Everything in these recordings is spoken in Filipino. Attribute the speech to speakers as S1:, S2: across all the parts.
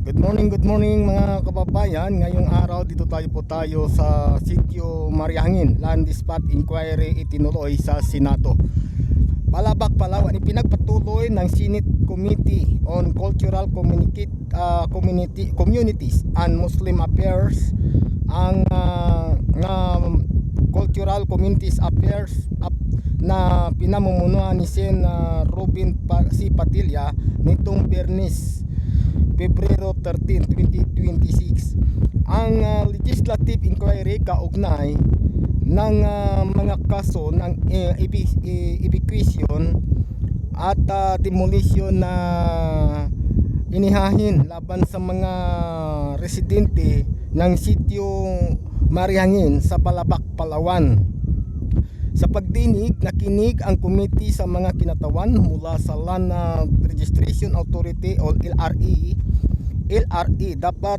S1: Good morning mga kababayan. Ngayong araw dito tayo sa Sitio Mariahangin. Land Spot Inquiry itinuloy sa Senado. Balabac, Palawan, ipinagpatuloy ng Senate Committee on Cultural Communities and Muslim Affairs ang Cultural Communities Affairs na pinamumunuan ni Sen Robin C. Padilla nitong Biyernes, Pebrero 13, 2026. Ang legislative inquiry kaugnay ng mga kaso ng evacuation at demolition na inihahin laban sa mga residente ng Sitio Mariahangin sa Balabac, Palawan. Sa pagdinig, nakinig ang committee sa mga kinatawan mula sa Land Registration Authority o LRA, dapat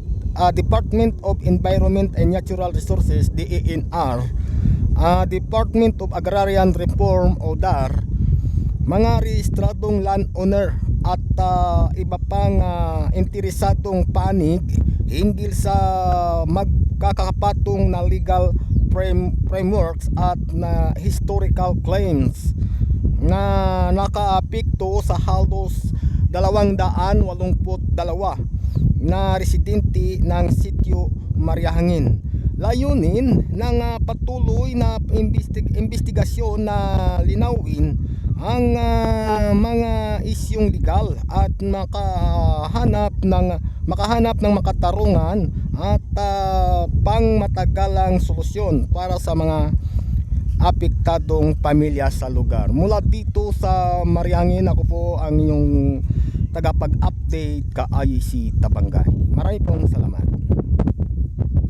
S1: Department of Environment and Natural Resources DENR, Department of Agrarian Reform o DAR, mga rehistradong landowner at iba pang interesadong panig hinggil sa magkakapatong na legal frameworks at na historical claims na nakaapekto sa halos 282 na residente ng Sitio Mariahangin. Layunin ng patuloy na investigasyon na linawin ang mga isyong legal at makahanap ng makatarungan at pangmatagalang solusyon para sa mga apektadong pamilya sa lugar. Mula dito sa Mariahangin, ako po ang inyong tagapag-update ka IC Tabangay. Maraming pong salamat.